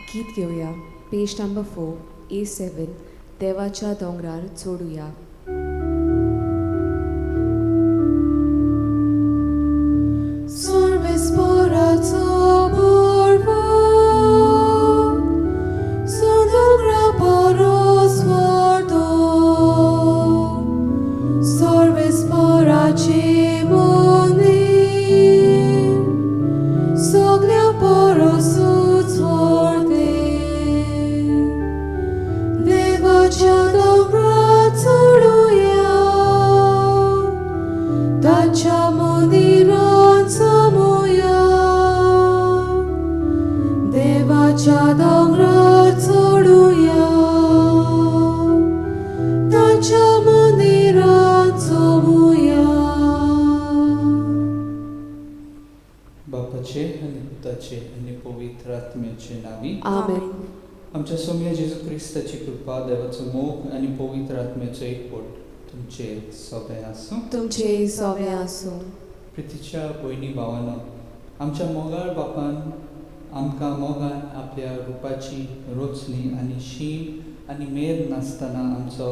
गीत घेऊया. Page number 4, A7, देवाच्या दोंगरार चोडुया. आमेन. आमच्या सोम्या जेजू क्रिस्ताची कृपा, देवाचो मोग आणि पवित्र आत्म्याचो एकवट तुमचे सगळे आसूं. तुमचे सगळे आसूं. प्रितीच्या भयणी भावांनो, आमच्या मोगाळ बापान आमकां मोगान आपल्या रुपाची रोचणी आनी शीम आनी मेर नासतना आमचो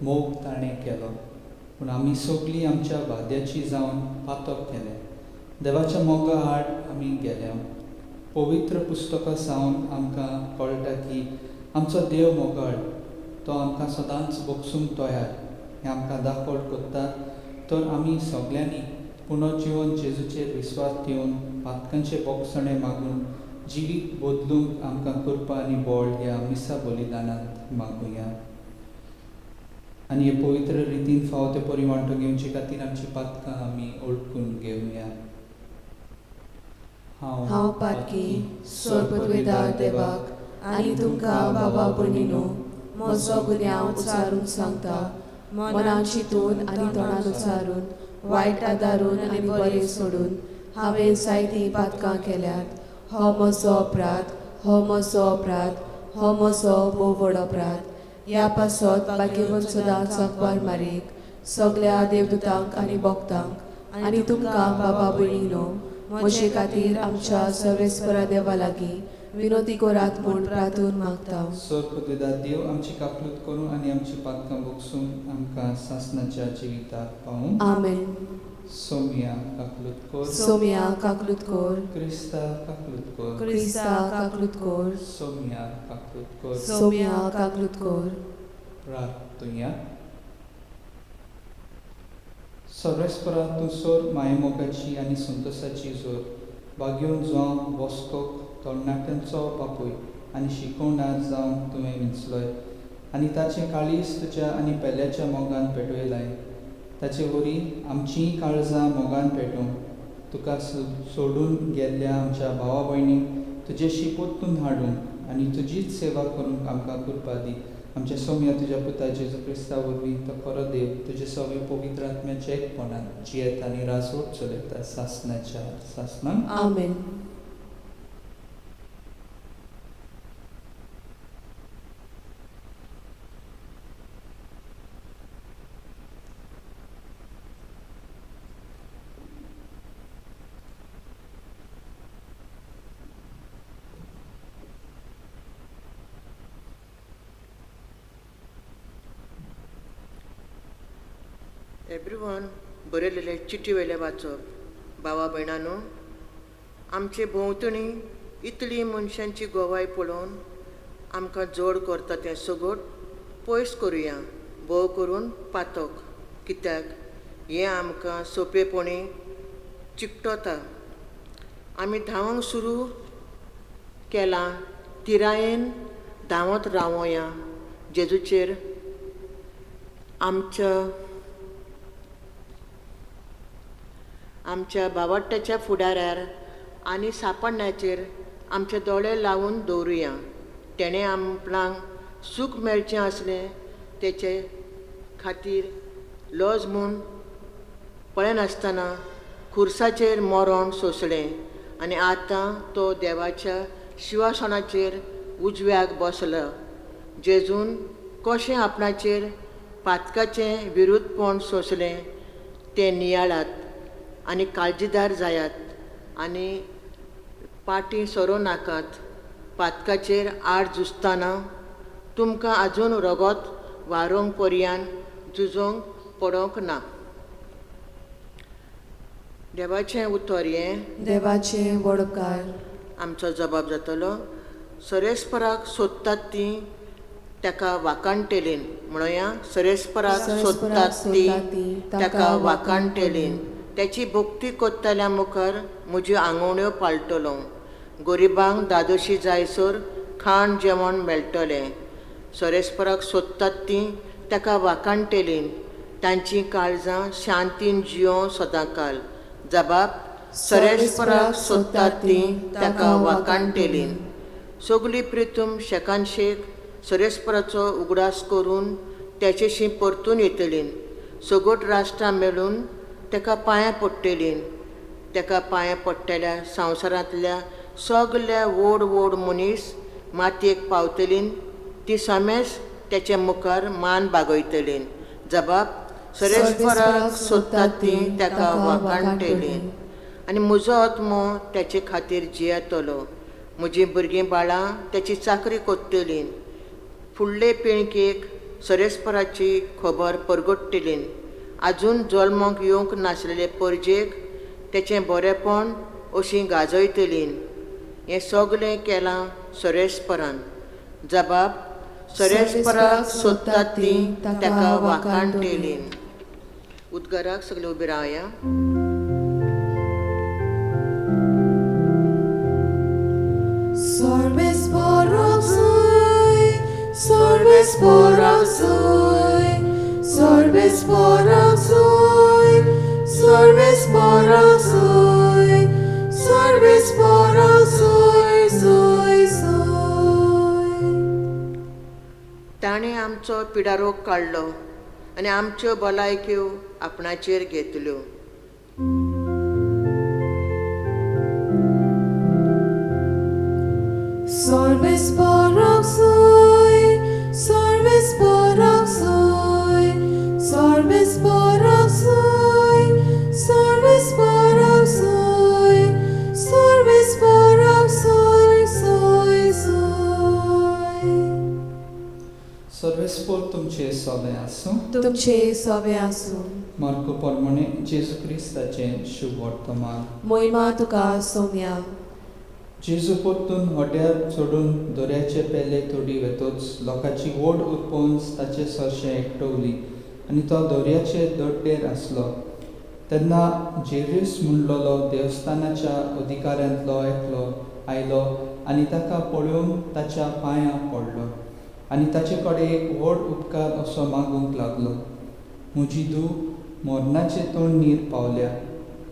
मोग ताणें केलो. पूण आमी सगळीं आमच्या भाद्याची जावन पातक केले. देवाच्या मोगा आड आमी गेल्या. पवित्र पुस्तकां सावन आमकां कळटा की आमचो देव मोगाळ, तो आमकां सदांच बोगसूंक तयार हें आमकां दाखोवट करता. तर आमी सगळ्यांनी पुनर्जीवन जेजूचेर विस्वास दिवन पातकांचे बोगसणे मागून जिवीत बदलूंक आमकां कृपा आनी बळ ह्या मिसा बलिदानांत मागुया. आनी हे पवित्र रितीन फावो ते परी वांटो घेवचे खातीर आमची पातकां आमी ओळखून घेवया. हांव पातकी सोर्पत्वेदार देवाक आनी तुमकां बाबा भयणीनो, म्हजो गुन्यांव उचारून सांगता. मनान चिंतून आनी तोंडान उचारून, वायट आदारून आनी बरें सोडून हांवें जायतीं पातकां केल्यात. हो म्हजो अपराध, हो म्हजो अपराध, हो म्हजो मोव व्हड अपराध. ह्या पासत भाग्यवन सदांच अखबार मारीक सगळ्या देवदूतांक आनी भक्तांक आनी तुमकां बाबा भयणीनो, म्हजे खातीर आमच्या सर्वेस्परा देवा लागीं विनोदी करात म्हूण प्रार्थून मागता. सर्वपिता देव आमची काकलूत करूं आनी आमची पातकां बोगसून आमकां सासणाच्या जिविताक पावूं. आमेन. सोम्या काकलूत कर. सोम्या काकलूत कर. क्रिस्ता काकलूत कर. क्रिस्ता काकलूत कर. सोम्या काकलूत कर. सोम्या काकलूत कर. प्रार्थुया. सर्वेस्परा तूं सोर मायेमोगाची आनी संतोशाची जोर भाग्योन जावं बॉस्कोक तरणाट्यांचो बापूय आनी शिकोवणार जावं तुवें विंचलोय आनी ताचें काळीज तुज्या आनी पेल्याच्या मोगान पेटयलाय. ताचे वरी आमचीं काळजां मोगान पेटोवं तुका सोडून गेल्ल्या आमच्या भावा भयणीक तुजेशी पोत्तून हाडून आनी तुजीच सेवा करूंक आमकां कृपा दी. आमच्या सोम्या तुज्या पुता जेजू क्रिस्ता वरवीं तो खरो देव तुजे सगळे पवित्र आत्म्याच्या एकपणान जियेत आनी रासवट चलयता सासणाच्या सासणान. आमेन. एवरीवन बरयलेले चिटी वेले वाचप. भावा भयणांनो, आमचे भोंवतणी इतली मनशांची गोवाय पळोवन आमकां जोड करता तें सगट पयस करुया, भोव करून पातक. कित्याक हें आमकां सोंपेपणी चिकटता. आमी धांवंक सुरू केलां, तिरायेन धांवत रावया. जेजूचेर आमच्या भावाट्याच्या फुडाऱ्यार आनी सापडण्याचेर आमचे दोळे लावून दवरुया. तेणें आपणाक सूख मेळचें आसलें तेचे खातीर लॉज म्हूण पळयनासतना खुर्साचेर मरण सोंसलें आनी आतां तो देवाच्या शिवासनाचेर उजव्याक बसला. जेजून कशें आपणाचेर पातकाचें विरुद्धपण सोंसलें तें नियाळात आनी काळजीदार जायात आनी पाटी सरो नाकात. पातकाचेर आड झुजतना तुमकां आजून रगत वारोंक पर्यान झुजोंक पडोंक ना. देवाचें उतर हें देवाचे वडकार. आमचो जबाब जातलो. सरेस्पराक सोदतात तीं ताका वाकाणटेलीन. म्हणूया, सरेस्पराक सोदतात तीं ताका वाकाणटेलीन. त्याची भक्ती कोत्तल्या मुखार म्हज्यो आंगवण्यो पाळटलो. गरिबांक दादोशी जायसर खाण जेवण मेळटलें. सरेस्पराक सोदतात तीं ताका वाकाणटेलीन. तांचीं काळजां शांतीन जियो सदांकाल. जबाब. सरेस्पराक सोदतात तीं ताका वाकाणटेलीन. सगली प्रितूम शेकान शेक सरेस्पराचो उगडास करून त्याचेशी परतून येतलीन. सगट राष्ट्रां मेळून ताका पांयां पडटलीन. ताका पांयां पडटल्या संवसारांतल्या सगल्या व्हड व्हड मनीस मातयेक पावतलीन. ती समेज त्याच्या मुखार मान बागयतलीन. जबाब. सरेस्पराक सोदतात तीं ताका वाकाणटेलीन. आनी म्हजो आत्मो त्याचे खातीर जियेतलो. म्हजीं भुरगीं बाळां त्याची चाकरी कोत्तलीन. फुडले पिळगेक सरेस्पराची खबर परगटतलीन. आजून जल्माक येवंक नासलेले परजेक तेचें बरेंपण अशीं गाजयतलीन. हें सगलें केलां सरेस्परान. जबाब. सरेस्पराक सोदतात तीं ताका वाकाणटेलीन. उद्गाराक सगळे उबी रावया. Sărbătoarea zui, sărbătoarea zui, sărbătoarea zui, sărbătoarea zui, sărbătoarea zui, zui, zui. ताणें आमचो पिडारोग काडलो आनी आमच्यो भलायक्यो आपणाचेर घेतल्यो. Sărbătoarea zui, sărbătoarea zui, sărbătoarea zui, sărbătoarea zui, sărbătoarea zui, zui, zui. सर्वेस्पोर तुमचे सोबे आसूं. तुमचे सोबे आसूं. मार्को प्रमाणे जेजू क्रिस्ताचें शुभ वर्तमान. महिमा तुका सौम्या. जेजू परतून हॉट्यार चडून दर्याचे पेले तोडी वेतोच लोकांची व्हड उरपोंस ताचे सरशें एकटवली आनी तो दर्याचे दड्डेर आसलो. तेन्ना जेरुस म्हणलोलो देवस्थानाच्या अधिकाऱ्यांतलो एकलो आयलो आनी ताका पळोवन ताच्या पांयां पडलो आनी ताचे कडेन एक व्हड उपकार असो मागूंक लागलो. म्हजी धूव मरणाचे तोंडीर पावल्या.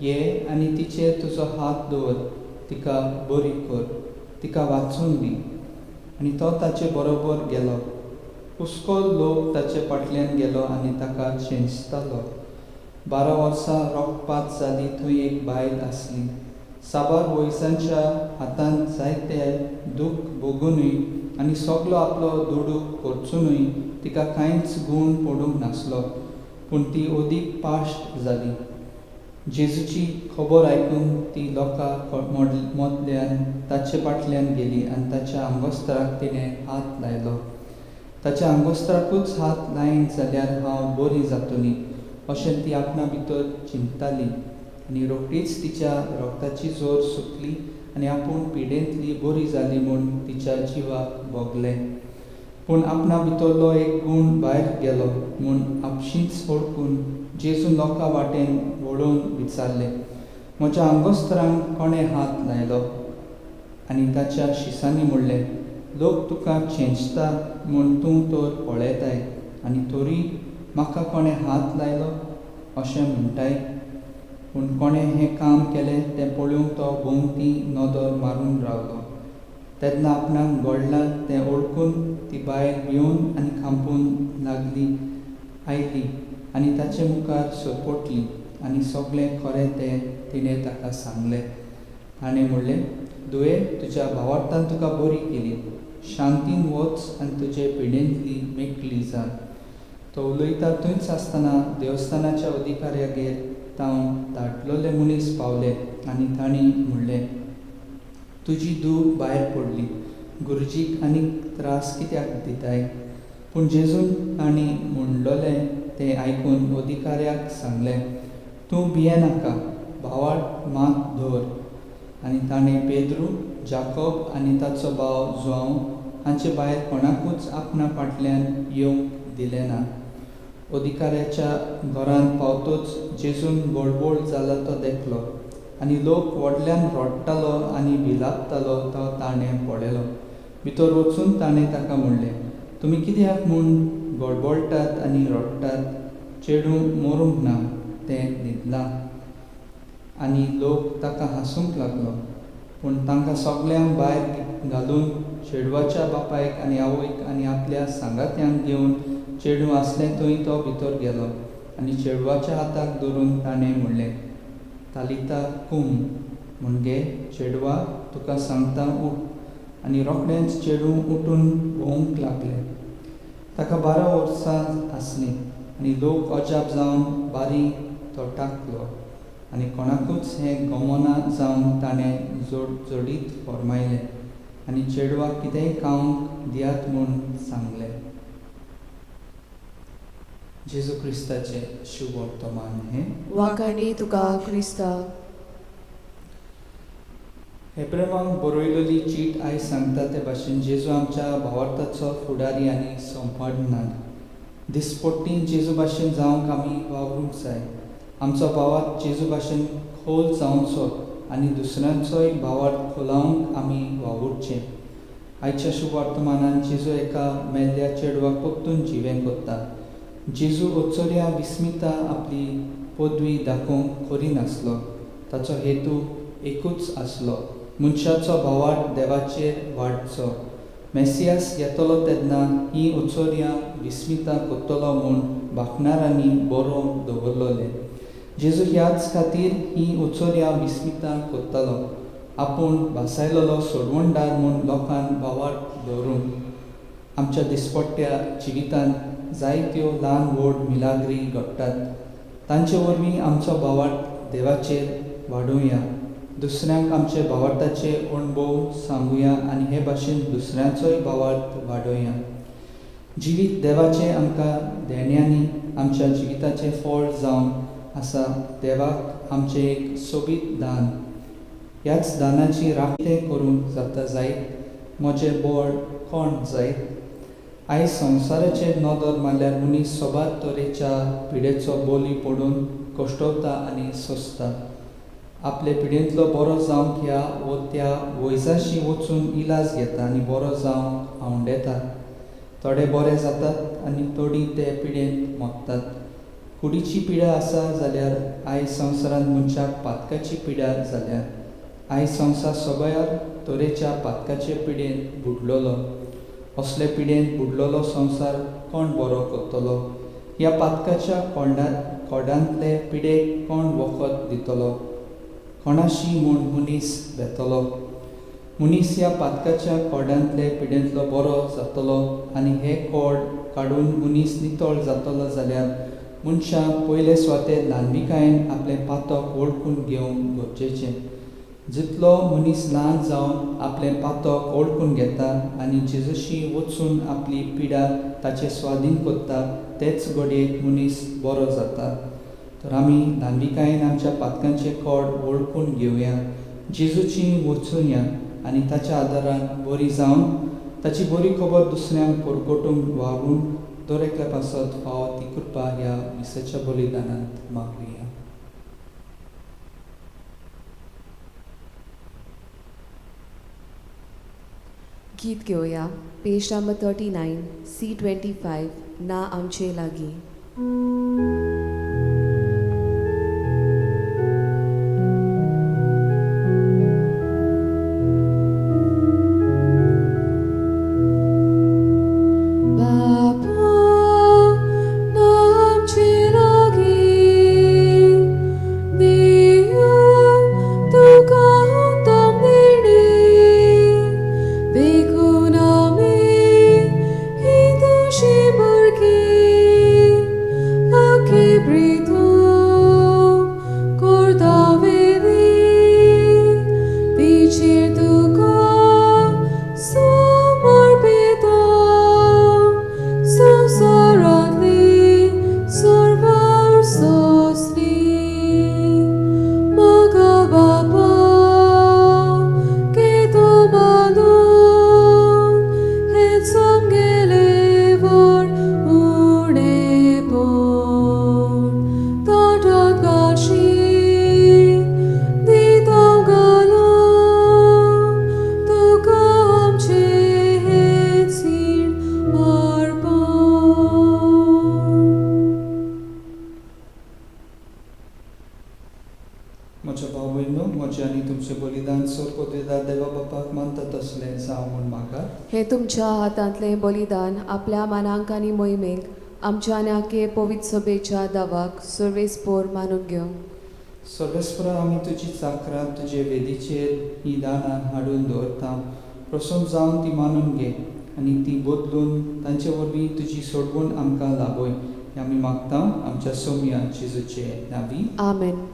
ये आनी तिचेर तुजो हात दवर. तिका बरी कर. तिका वाचून दी. आनी तो ताचे बरोबर गेलो. हुस्को लोक ताचे फाटल्यान गेलो आनी ताका शेंचतालो. 12 वर्सां रोगपात जाली थंय एक बायल आसली. साबार वयसांच्या हातांत जायते दूख भोगूनय आनी सगलो आपलो दुडू करचुनूय तिका कांयच गूण पडूंक नासलो. पूण ती ओदीक पाश्ट जाली. जेजूची खबर आयकून ती लोकां मोदल्यान ताचे फाटल्यान गेली आनी ताच्या आंगोस्त्राक तिणें हात लायलो. ताच्या आंगोस्त्राकूच हात लायन जाल्यार हांव बरी जातली अशें ती आपणा भितर चिंतताली. आनी रोखडीच तिच्या रोगताची जोर सुटली आनी आपूण पिडेंतली बरी जाली म्हूण तिच्या जिवाक भोगलें. पूण आपणा भितरलो एक गूण भायर गेलो म्हूण आपशींच ओळखून जेजू लोकां वाटेन वळोवन विचारलें, म्हज्या आंगोस्त्रांक कोणें हात लायलो? आनी ताच्या शिसांनी म्हणलें, लोक तुका चेंचता म्हूण तूं तर पळयताय आनी तोरी म्हाका कोणें हात लायलो अशें म्हणटाय. पूण कोणें हें काम केलें तें पळोवंक तो भोंवती नदर मारून रावलो. तेन्ना आपणाक घडलां तें ओळखून ती बायल भिवन आनी खांपून लागली आयली आनी ताचे मुखार सरपटली आनी सगळें खरें तें तिणें ताका सांगलें. ताणें म्हणलें, धुवे, तुज्या भावार्थान तुका बरी केली. शांतीन वच आनी तुजे पिडेंतली मेकळी जा. तो उलयता थंयच आसतना देवस्थानाच्या अधिकाऱ्यागेर तावन धाडलोले मनीस पावले आनी तांणी म्हणलें, तुजी धूव भायर पडली. गुरुजीक आनीक त्रास कित्याक दिताय? पूण जेजून तांणी म्हणलोलें तें आयकून अधिकाऱ्याक सांगलें, तूं भियेनाका, भावार्थ मात दवर. आनी ताणें पेद्रू, जाकोब आनी ताचो भाव जुआंव हांचे भायर कोणाकूच आपणा फाटल्यान येवंक दिलें ना. अधिकाऱ्याच्या घरांत पावतूच जेजून बोळबोळ जाला तो देखलो, आनी लोक व्हडल्यान रडटालो आनी भिलापतालो तो ताणें पळयलो. भितर वचून ताणें ताका म्हणलें, तुमी कित्याक म्हूण गडबडटात आनी रडटात? चेडूं मरूंक ना, तें न्हिदलां. आनी लोक ताका हांसूंक लागलो. पूण तांकां सगळ्यांक भायर घालून चेडवाच्या बापायक आनी आवयक आनी आपल्या सांगात्यांक घेवन चेडूं आसलें थंय तो भितर गेलो. आनी चेडवाच्या हाताक धरून ताणें म्हणलें, तालिता कूम, म्हणजे चेडवा तुका सांगता उठ. आनी रोखडेंच चेडूं उठून भोंवंक लागलें. ताका 12 वर्सां आसलीं आनी लोक अजाप जावन बारी तोटाकलो. आनी कोणाकूच हें गमना जावन ताणें जोडीत फर्मायलें आनी चेडवाक कितेंय खावंक दियात म्हूण सांगलें. जेजू क्रिस्ताचें शुभ वर्तमान हें. वाखाणी तुका क्रिस्ता. हेब्रेमांक बरयलेली चीट आयज सांगता ते भाशेन जेजू आमच्या भावार्थाचो फुडारी आनी संपादनाद. दिसपट्टी जेजू भाशेन जावंक आमी वावरूंक जाय. आमचो भावार्थ जेजू भाशेन खोल जावचो आनी दुसऱ्यांचोय भावार्थ खोलावंक आमी वावुरचें. आयच्या शुभ वर्तमानान जेजू एका मेल्ल्या चेडवाक परतून जिवें कोत्ता. जेजू ओचोऱ्या विस्मिता आपली पदवी दाखोवंक करिनासलो. ताचो हेतू एकूच आसलो, मनशाचो भावार्थ देवाचेर वाडचो. मेसियास येतलो तेन्ना ही ओचोऱ्या विस्मिता कोत्तलो म्हूण भाखणारांनी बरोवन दवरलोलें. जेजू ह्याच खातीर ही ओचोऱ्या विस्मिता कोत्तालो, आपूण भासायलोलो सोडवणदार म्हूण लोकांक भावार्थ दवरूंक. आमच्या दिसपट्ट्या जिवितांत जायत्यो ल्हान व्हड मिलाग्री घडटात. तांचे वरवीं आमचो भावार्थ देवाचेर वाडोवया. दुसऱ्यांक आमचे भावार्थाचे अणभव सांगुया आनी हे भाशेन दुसऱ्यांचोय भावार्थ वाडोवया. जिवीत देवाचें आमकां देण्यांनी आमच्या जिविताचें फळ जावन आसा. देवाक आमचें एक सोबीत दान. ह्याच दानाची राखण करूंक जाता जायत म्हजें बळ कोण जायत. आयज संवसाराचेर नदर मारल्यार मनीस सोबात तरेच्या पिडेचो बोली पडून कश्टवता आनी सोंसता. आपले पिडेंतलो बरो जावंक ह्या वो त्या वैजाशी वचून इलाज घेता आनी बरो जावंक आंवडेता. थोडे बरे जातात आनी थोडीं ते पिडेंत मरतात. कुडीची पिडा आसा जाल्यार आयज संवसारांत मनशाक पातकाची पिडा जाल्या. आयज संवसार सगळ्या तरेच्या पातकाचे पिडेंत बुडलोलो. असले पिडेंत बुडलोलो संवसार कोण बरो करतलो? ह्या पातकाच्या कोडांतले पिडेक कोण वखद दितलो? कोणाशी म्हूण मनीस भेतलो? मनीस ह्या पातकाच्या कोडांतले पिडेंतलो बरो जातलो आनी हे कोड काडून मनीस नितळ जातलो जाल्यार मनशां पयले स्वातें ल्हानविकायेन आपलें पातक वळखून घेवंक गरजेचें. जितलो मनीस ल्हान जावन आपलें पातक ओळखून घेता आनी जेजूशी वचून आपली पिडा ताचे स्वाधीन करता तेच घडयेक मनीस बरो जाता. तर आमी ल्हानविकायेन आमच्या पातकांचे कोड ओळखून घेवया, जेजूची वचूया आनी ताच्या आदारान बरी जावन ताची बरी खबर दुसऱ्यांक परगटूंक वावरून दर एकल्या पासत फावो ती कृपा ह्या विसाच्या बलिदानांत मागुया. गीत घेवया. पेज नंबर 39, C25, ना आमचे लागीं. Bekuna mi, hi doshi burki, तुझ्या हातांतले बलिदान आपल्या मानांक आनी मोहिमेक आमच्या नाके पवित्र सभेच्या दावाक सर्वेस्पोर मानून घेवंक सर्वेस्परा आमी तुजी चाकरां तुजे वेदीचेर ही दानां हाडून दवरता. प्रसन्न जावन ती मानून घे आनी ती बदलून तांचे वरवीं तुजी सोडवून आमकां लाबय हें आमी मागता आमच्या सोम्या जेजूचे नांवी. आमेन.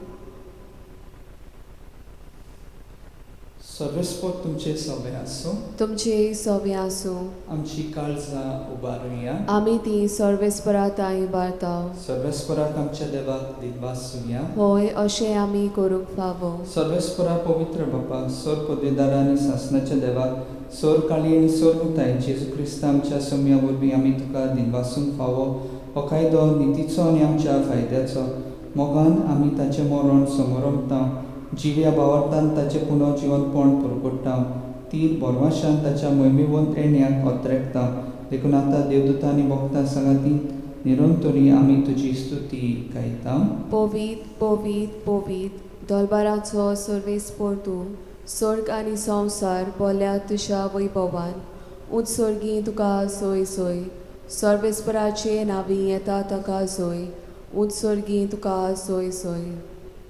सर्वेस्पर तुमचे सवे आसूं. तुमचे सवे आसूं. आमची काळजां उबारुया. आमी ती सर्वेस्पराताय इबारताव. सर्वेस्पराक आमच्या देवाक दिनवासुया. होय अशें आमी करूंक फावो. सर्वेस्परा पवित्र बापा सर पदवेदारा आनी सासणाच्या देवाक सर काळी आनी सर मुताय जेजू क्रिस्त आमच्या सोम्या वरवीं आमी तुका दिनवासूंक फावो. हो कायदो नितीचो आनी आमच्या फायद्याचो. मोगान आमी ताचें मरण समोरमता. जिव्या भावार्थान ताचें पुनर्जिवनपण परगट्टा. तीन बोरवाशान ताच्या मोहिमेवंत येण्याक ओत्रेकता. देखून आतां देवदूतां आनी भक्तां सांगाती निरंतरी आमी तुजी स्तुती गायता. पवित्र पवित्र पवित्र दरबाराचो सर्वेस्पोर तूं स्वर्ग आनी संवसार बोल्या तुज्या वैभवान उत्सर्गी तुका सोय सोय. सर्वेस्पराचे नांवी येता ताका सोय. उत्सर्गी तुका सोय सोय.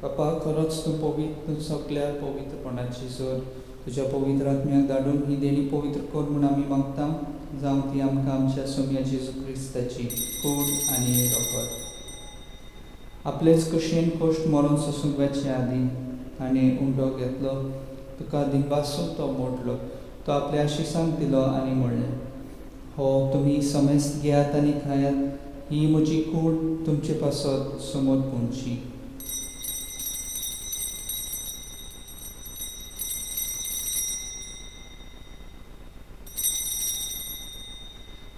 बापा खरोच तूं पवित्र तूं सगळ्या पवित्रपणाची जोर तुज्या पवित्र आत्म्याक धाडून ही देणी पवित्र कर म्हूण आमी मागता. जावं ती आमकां आमच्या सोम्या जेजू क्रिस्ताची कूड आनी रगत. आपलेच कशेन कश्ट मरण सोंसूंक वचे आदीं ताणें उंडो घेतलो. तुका दिनवासून तो मोडलो. तो आपल्या आशिसांक दिलो आनी म्हणलें हो तुमी समेस्त घेयात आनी खायात. ही म्हजी कूड तुमचे पासत समोर पोंदची.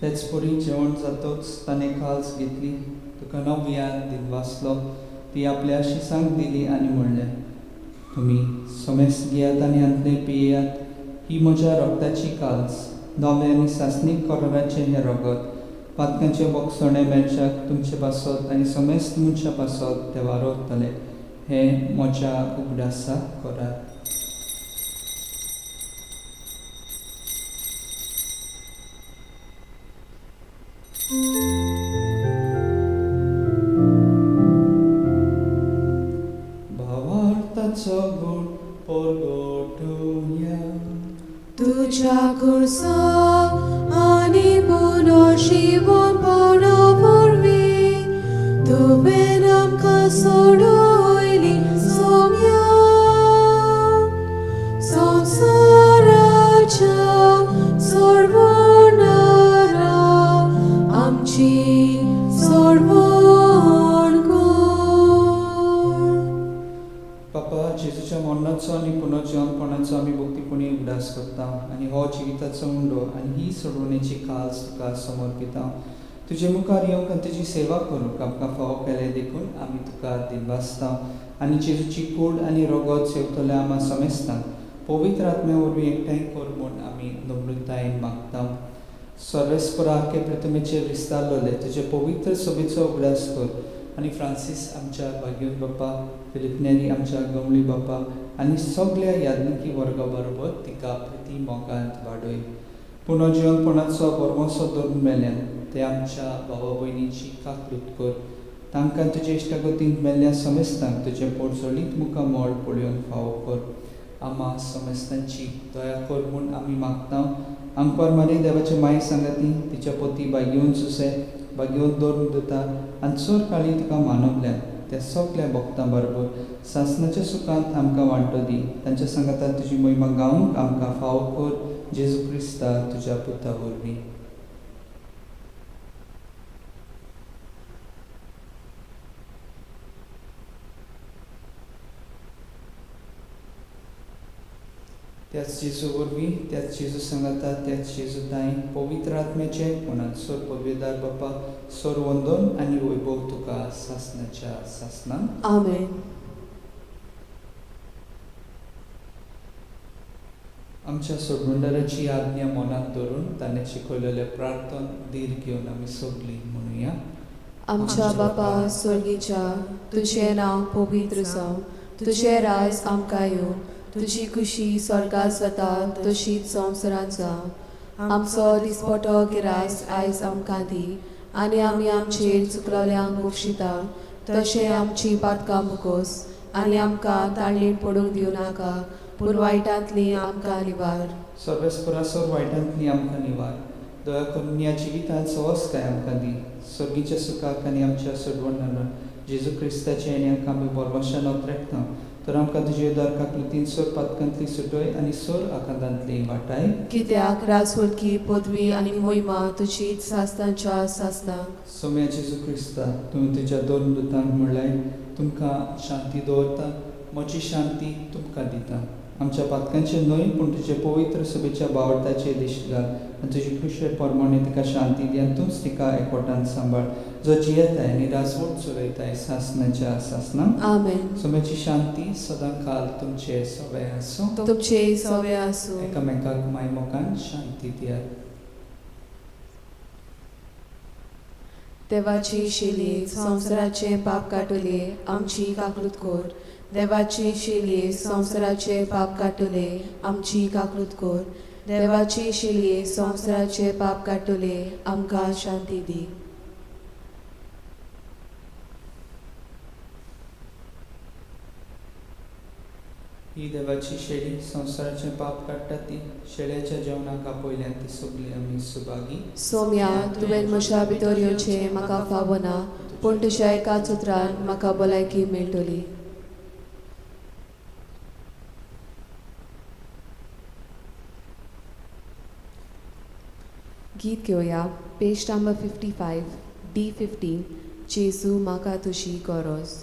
तेच परी जेवण जातच ताणें खाल्स घेतली. तुका नव्यान दिनवासलो. ती आपल्या शिसांक दिली आनी म्हणलें तुमी समेस्त घेयात आनी हांतलें पियेयात. ही म्हज्या रगताची काल्स नवे आनी सासणीक कराराचें हें रगत. पातकांचे बोगसणे मेळच्याक तुमचे पासत आनी समेस्त मनशा पासत ते वारवतले. हें म्हज्या उगडासाक करात. भावार्थाचो गूण परगटुया. तुझ्या कुर्सा आनी पुनर्जीवन परवरवीं तुवें आमकां सोडूयली सोम्या संवसाराच्या सोडवणारा आमची सोडवण कर. बापा जेजूच्या मरणाचो आनी पुनर्जीवनपणाचो आमी भक्तीपणी उगडास करता आनी हो जिविताचो उंडो आनी ही सोडवणेची काल्स तुका समर्पिता. तुजे मुखार येवंक आनी तुजी सेवा करूंक आमकां फावो केले देखून आमी तुका दिनवासता आनी जेजूची कूड आनी रगत सेवतल्या आमा समेस्तांक पवित्र आत्म्या वरवीं एकठांय कर म्हूण आमी नम्रतायेन मागता. सर्वेस्परा आख्खे प्रथमेचेर विस्तारलोले तुजे पवित्र सभेचो उगडास कर आनी फ्रांसीस आमच्या भाग्यवंत बापा फिलिप नेरी आमच्या गवळी बापा आनी सगळ्या यादनिकी वर्गा बरोबर तिका प्रती मोगांत वाडय. पुनर्जीवनपणाचो बोरमोसो धरून मेल्यान ते आमच्या भावा भयणीची काकूट कर. तांकां तुजे इश्टागतींत मेल्ल्या समेस्तांक तुजे पोरजोळीत मुखार मोड पळोवंक फावो कर. आमा समेस्तांची दया कर म्हूण आमी मागता. आंकवार मारी देवाचे माय सांगाती तिच्या पती भाग्यवंत सुसे भाग्यवंत धरून दिता आनी चोर काळी तुका मानवल्यान त्या सगळ्या भक्तां बरोबर सासणाच्या सुखांत आमकां वांटो दी. तांच्या सांगातान तुजी महिमा गावंक आमकां फावो कर. जेजू क्रिस्ता तुज्या पुता वरवीं. त्याच जेजू वरवीं त्याच जेजू सांगाता त्याच जेजू ताई पवित्र आत्म्याचे मनात सर पदवेदार बापा सर वंदन आनी वैभव तुका सासणाच्या सासणान. आमेन. आमच्या सोडवंडाराची आज्ञा मनात धरून ताणें शिकयलेले प्रार्थन धीर घेवन आमी सगळीं म्हणुया. आमच्या बापा स्वर्गीच्या तुझें नांव पवित्र जावं. तुझें राज आमकां येवं. तुजी खुशी स्वर्गांत जाता तशीच संवसारांत जावं. आमचो दिसपटो गिरास आयज आमकां दी आनी आमी आमचेर चुकलोल्यांक बक्षिता तशें आमची पातकां मुकोस आनी आमकां ताळणेन पडूंक दिवं नाका पूण वायटांतली आमकां निवार. सर्वेस्परासोर वायटांतली आमकां निवार. दया करून या जिवितांत सवस्काय आमकां दी. सर्गीच्या सुखाक आनी आमच्या सोडवणान जेजू क्रिस्ताचे येण्याक आमी बोरवोशान रेखता तर आमकां तुजे उदारकाकृतीन सोर पातकांतली सुटोय आनी सोर आकांतांतली वाटाय. कित्याक राजवटकी पदवी आनी मोहिमा तुजीच सासतांच्या सासतांक. सोम्या जेजू क्रिस्ता तुवें तुज्या दोन दुतांक म्हणलें तुमकां शांती दवरता, म्हजी शांती तुमकां दिता. आमच्या पातकांचे न्हय पूण तुजे पवित्र सभेच्या बावटाचे दिश्ट घाल आनी तुजी कुशेर परमणे तिका शांती दी आनी तूंच तिका एकवटान सांबाळ जो जियेताय आनी राजवट चलयताय सासणाच्या सासनांत. आमेन. सोम्याची शांती सदां काल तुमचे सवे आसूं. तुमचे सवे आसूं. एकामेकाक मायमोगान शांती दियात. देवाची शिली संवसाराचे पाप काटुले आमची काकूत कोर. देवाची शिली संवसाराचे पाप काटुले आमची काकूत कोर. देवाची शिली संवसाराचे पाप काटुले आमकां शांती दी. ही देवाची शेळी संवसाराचे पाप काडटा ती शेळ्याच्या जेवणाक आपयल्यान ती सगळी आमी सुभागी. सोम्या तुवें म्हज्या भितर येवचें म्हाका फावो ना पूण तुज्या एकाच उतरान म्हाका भलायकी मेळटली. गीत घेवया. पेज नंबर 55 D15 जेजू म्हाका तुजी गरज.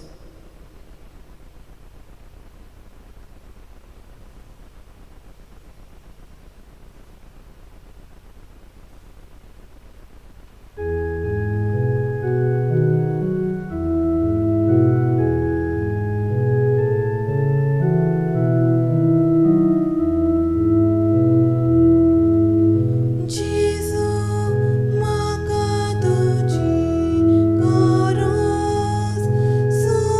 So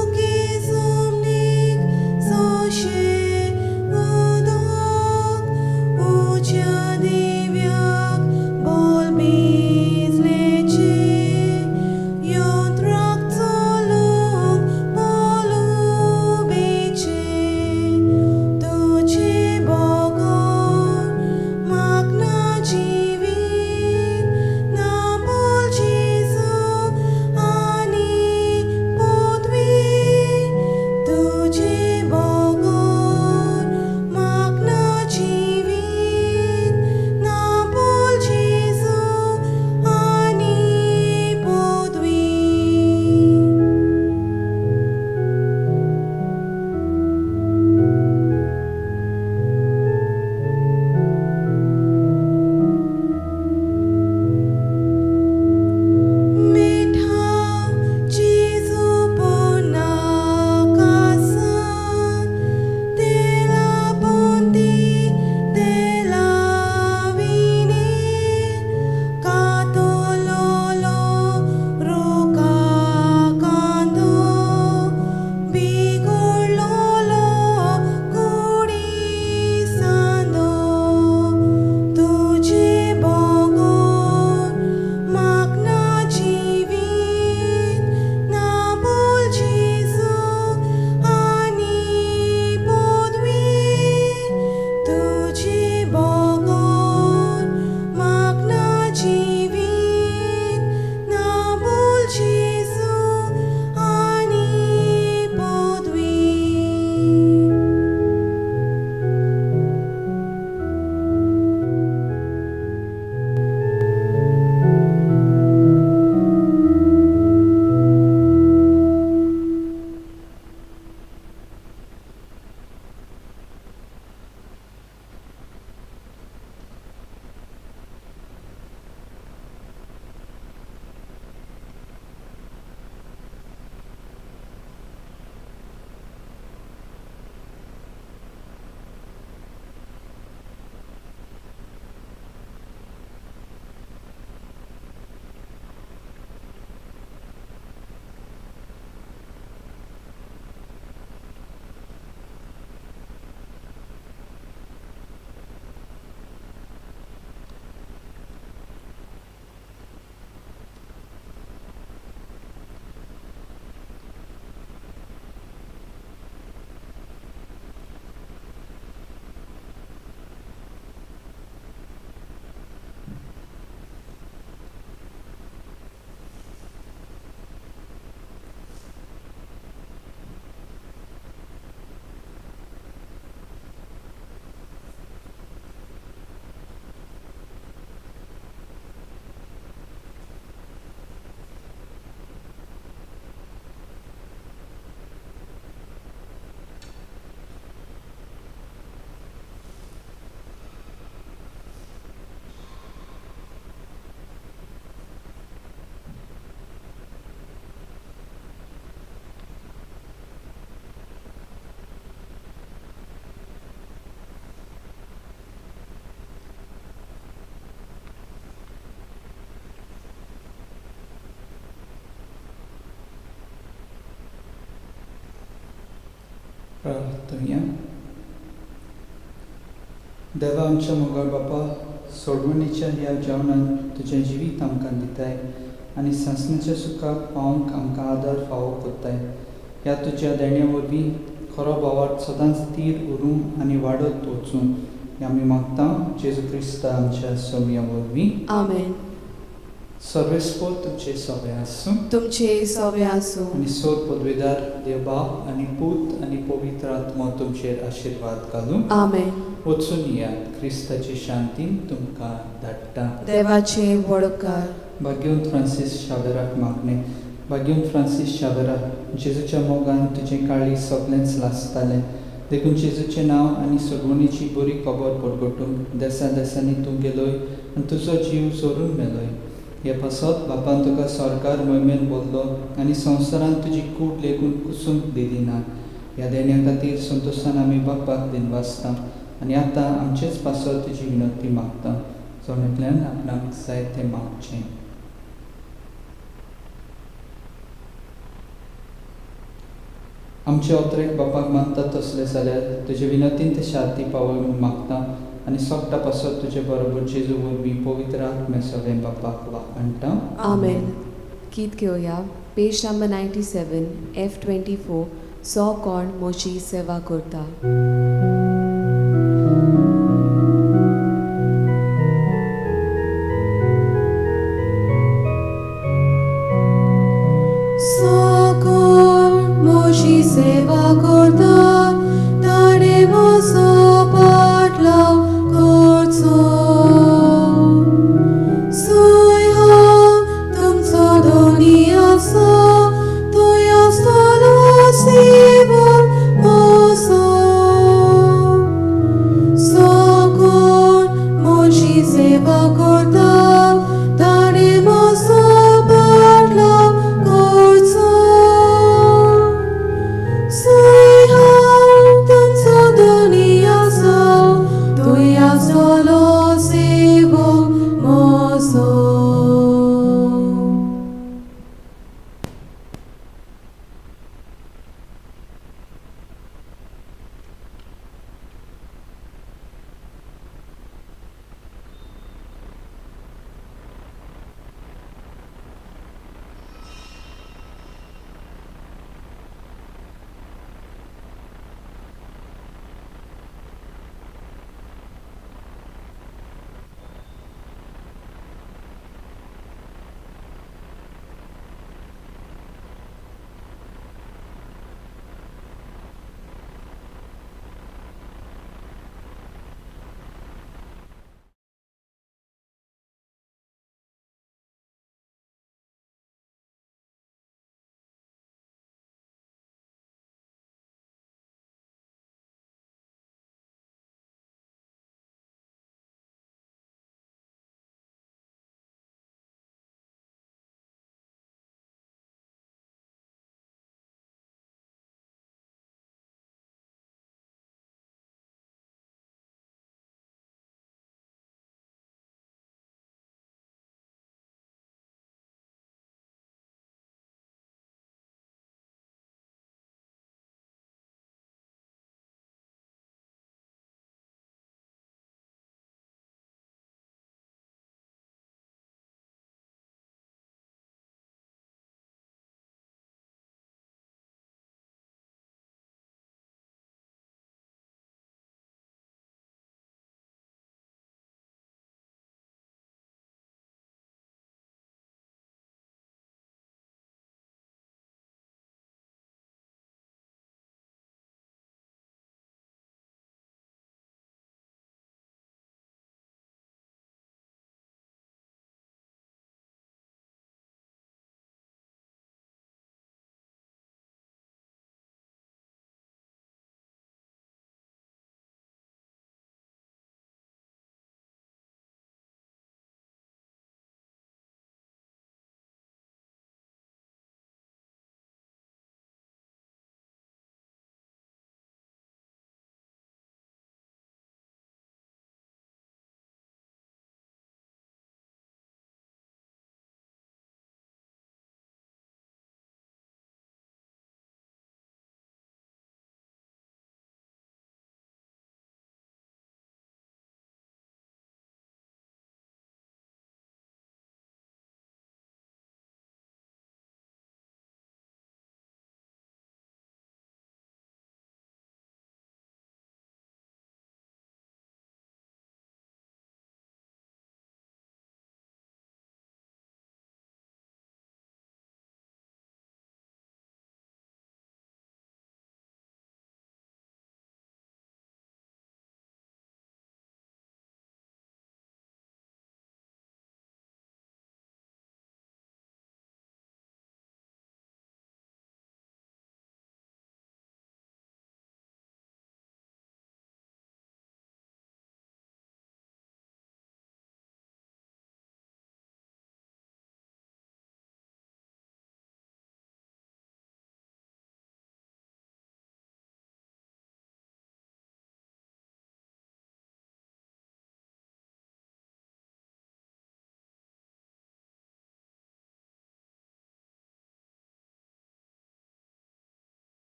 प्रार्थना. देवा आमच्या मोगाळ बापा, सोडवणीच्या ह्या जेवणान तुझें जिवीत आमकां दिताय आनी सांसणेच्या सुखाक पावंक आमकां आदार फावो कोत्ताय. ह्या तुज्या देण्या वरवीं खरो बोवाळ सदांच स्थिर उरूं आनी वाडत वचूं हें आमी मागता जेजू क्रिस्ता आमच्या सोम्या वरवीं. आमेन. सर्वेस्पो तुमचे सवे आसूं तुमचे सवे आसूं आनी सोर पदवेदार देव बाप आनी पूत आनी पवित्र आत्मो तुमचेर आशिर्वाद घालूं. आमेन. वचून येयात, क्रिस्ताची शांतीन तुमकां धाडटा. देवाचे वडकार. भाग्यवंत फ्रांसीस शावेराक मागणे. भाग्यवंत फ्रांसीस शावेरा, जेजूच्या मोगान तुजें काळी सगळेंच लासतालें, देखून जेजूचें नांव आनी सोडवणीची बरी खबर परगटूंक देसा देसांनी तूं गेलोय आनी तुजो जीव चोरून मेलोय. हे पासत बापान तुका सरकार मोहिमेन बोल्लो आनी संवसारान तुजी कूड लेगून कुसूंक दिली ना. ह्या देण्या खातीर संतोशान आमी बापाक दिनवासता आनी आतां आमचेच पासत तुजी विनंती मागता. जोण्यातल्यान आपणाक जाय तें मागचें. आमचे ओतरेक बापाक मानतात तसले जाल्यार तुजे विनंतीन ते शांती पावय म्हूण मागता आनी सोगटा पासत तुजे बरोबर जेजू वरवीं पवित्र आत्मे सगळें बापाक वाखणटा. आमेन. गीत घेवया. Page number 97, F24. सो कोण म्हजी सेवा करता. सेवा करता ताणे म्हजो पाटलाव करचो. सोय हांव तुमचो धनी आसा, तुय आसतलो सेवक म्हजो.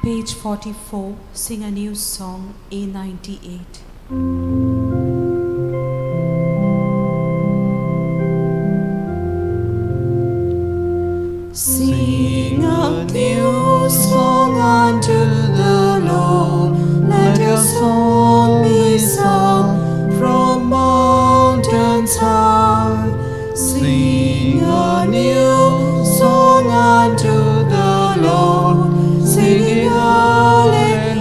Page 44, sing a new song, A98. Sing a new song unto the Lord. Let your song be sung from mountains high. Sing a new song unto the Lord, singing hallelujah.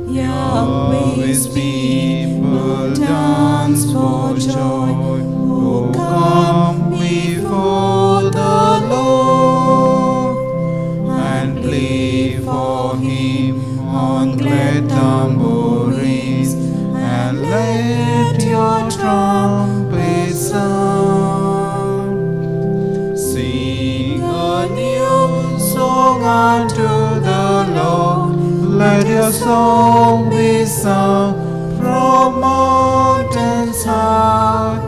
Yahweh's people dance for joy, who come before the Lord, and play for him on glad tambourines, and let your trumpets sound. Sing a new song unto the Lord, let your song be sung from mountains high.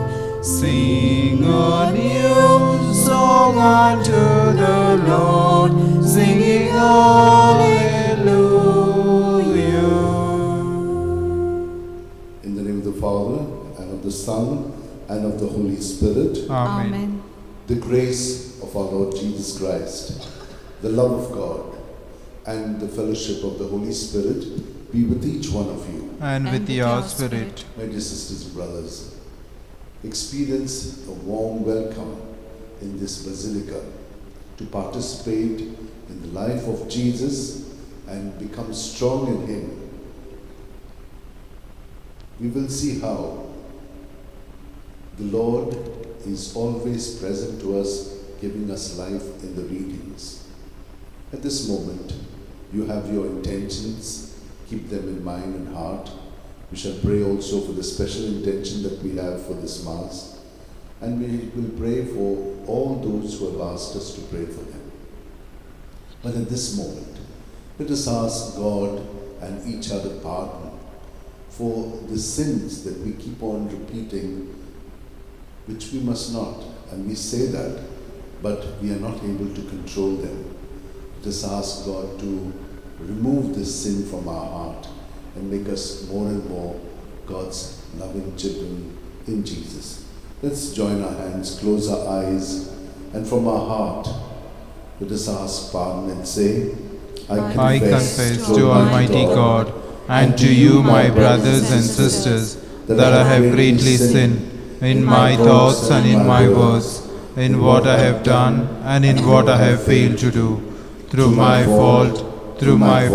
Sing a new song unto the Lord, singing hallelujah. In the name of the Father, and of the Son, and of the Holy Spirit. Amen. The grace of our Lord Jesus Christ, the love of God, and the fellowship of the Holy Spirit be with each one of you. And with your spirit. My dear sisters and brothers, experience a warm welcome in this Basilica to participate in the life of Jesus and become strong in Him. We will see how the Lord is always present to us, giving us life in the readings. At this moment, you have your intentions, keep them in mind and heart. We shall pray also for the special intention that we have for this Mass, and we will pray for all those who have asked us to pray for them. But at this moment, let us ask God and each other pardon for the sins that we keep on repeating, which we must not. And we say that, but we are not able to control them. Let us ask God to remove this sin from our heart and make us more and more God's loving children in Jesus. Let's join our hands, close our eyes, and from our heart, let us ask pardon and say, I confess to Almighty God and to you, my brothers and sisters, that I have greatly sinned in my thoughts and in my words, in what I have done and in what I have failed to do, through my fault, through my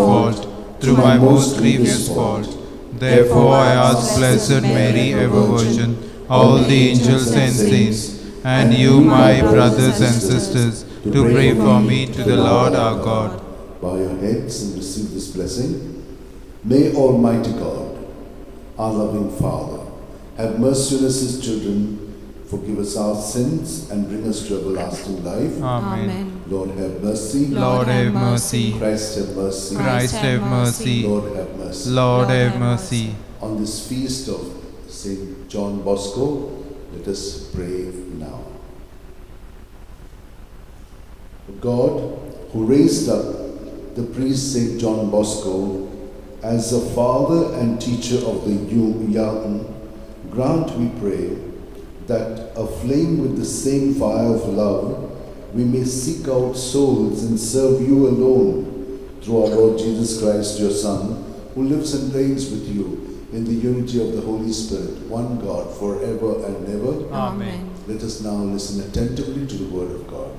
most grievous fault. Therefore I ask Blessed Mary, ever Virgin, all the angels and saints, and you, my brothers and sisters, to pray for me to the Lord our God. Bow your heads and receive this blessing. May Almighty God, our loving Father, have mercy on us, His children, forgive us our sins, and bring us to everlasting life. Amen. Lord have mercy. Lord have mercy. Christ have mercy. Christ have mercy. Lord have mercy. Lord have mercy. On this feast of Saint John Bosco, let us pray now. God, who raised up the priest Saint John Bosco as a father and teacher of the young, grant, we pray, that aflame with the same fire of love, we may seek out souls and serve you alone, through our Lord Jesus Christ, your Son, who lives and reigns with you in the unity of the Holy Spirit, one God, forever and ever. Amen. Let us now listen attentively to the word of God.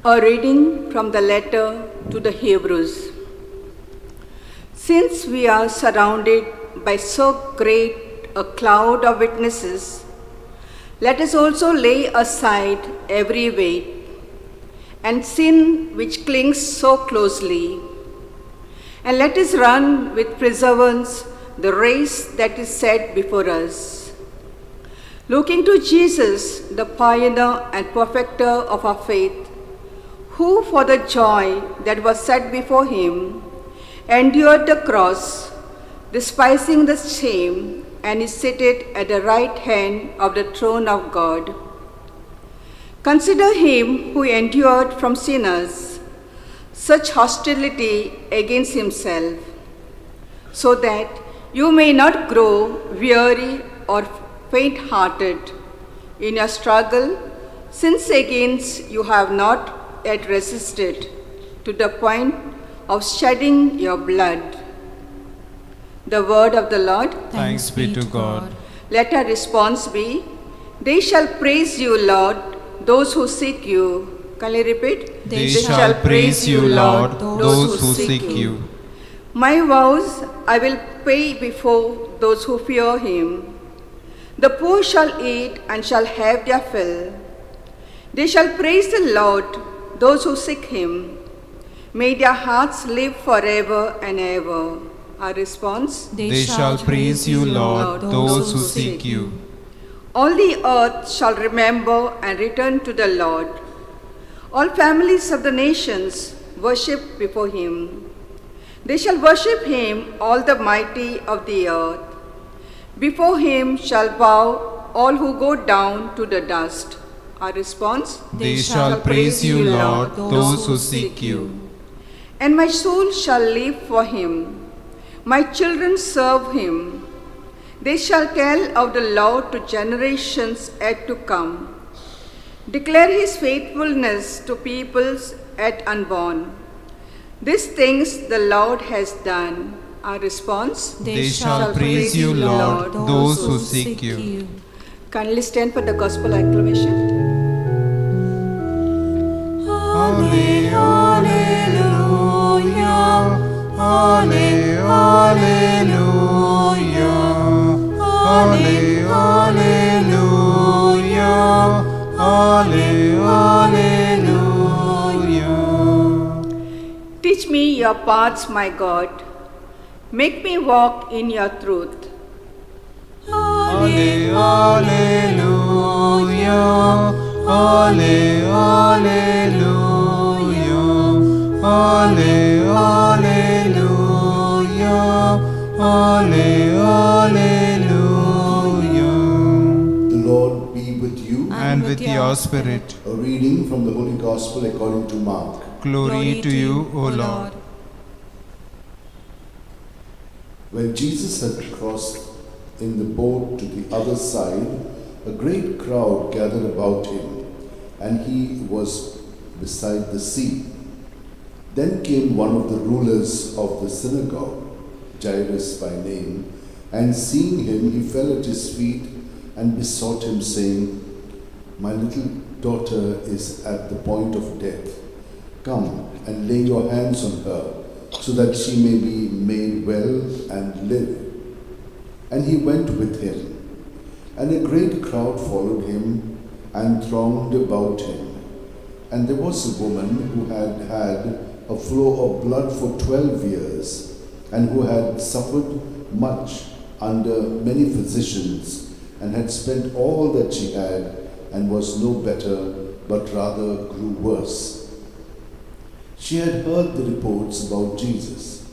A reading from the letter to the Hebrews. Since we are surrounded by so great a cloud of witnesses, let us also lay aside every weight and sin which clings so closely, and let us run with perseverance the race that is set before us. Looking to Jesus, the pioneer and perfecter of our faith, who for the joy that was set before him endured the cross, despising the shame, and is seated at the right hand of the throne of God. Consider him who endured from sinners such hostility against himself, so that you may not grow weary or faint-hearted in your struggle, since against you have not yet resisted to the point of shedding your blood. The word of the Lord. Thanks be to God. Let our response be, they shall praise you, Lord, those who seek you. Can you repeat? They shall praise you, Lord, those who seek you. My vows I will pay before those who fear him. The poor shall eat and shall have their fill. They shall praise the Lord, those who seek him. May their hearts live forever and ever. Our response? They shall praise you, Lord, those who seek you. All the earth shall remember and return to the Lord. All families of the nations worship before him. They shall worship him, all the mighty of the earth. Before him shall bow all who go down to the dust. Our response? They shall praise you, Lord, those who seek you. And my soul shall live for him. My children serve him. They shall tell of the Lord to generations yet to come. Declare his faithfulness to peoples yet unborn. These things the Lord has done. Our response? They shall praise you, Lord, those who seek you. Kindly stand for the gospel acclamation. Alleluia, Alleluia, Alleluia, Alleluia. Teach me your paths, my God. Make me walk in your truth. Alleluia, Alleluia, Alleluia. The Lord be with you. And with your spirit. A reading from the Holy Gospel according to Mark. Glory to you, O Lord. When Jesus had crossed in the boat to the other side, a great crowd gathered about him, and he was beside the sea. Then came one of the rulers of the synagogue, Jairus by name, and seeing him, he fell at his feet and besought him, saying, "My little daughter is at the point of death. Come and lay your hands on her, so that she may be made well and live." And he went with him, and a great crowd followed him and thronged about him. And there was a woman who had had a flow of blood for 12 years, and who had suffered much under many physicians, and had spent all that she had, and was no better, but rather grew worse. She had heard the reports about Jesus,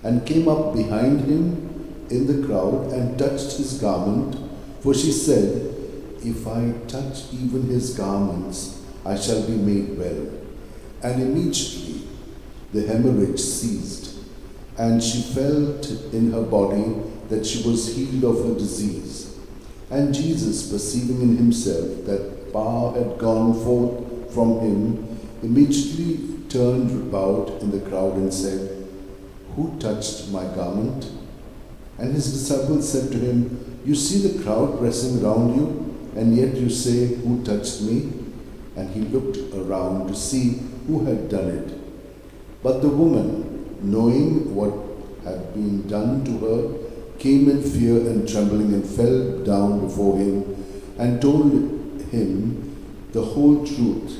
and came up behind him in the crowd and touched his garment, for she said, "If I touch even his garments, I shall be made well." And immediately the hemorrhage ceased, and she felt in her body that she was healed of her disease. And Jesus, perceiving in himself that power had gone forth from him, immediately turned about in the crowd and said, "Who touched my garment?" And his disciples said to him, "You see the crowd pressing around you, and yet you say, 'Who touched me?'" And he looked around to see who had done it. But the woman, knowing what had been done to her, came in fear and trembling, and fell down before him, and told him the whole truth.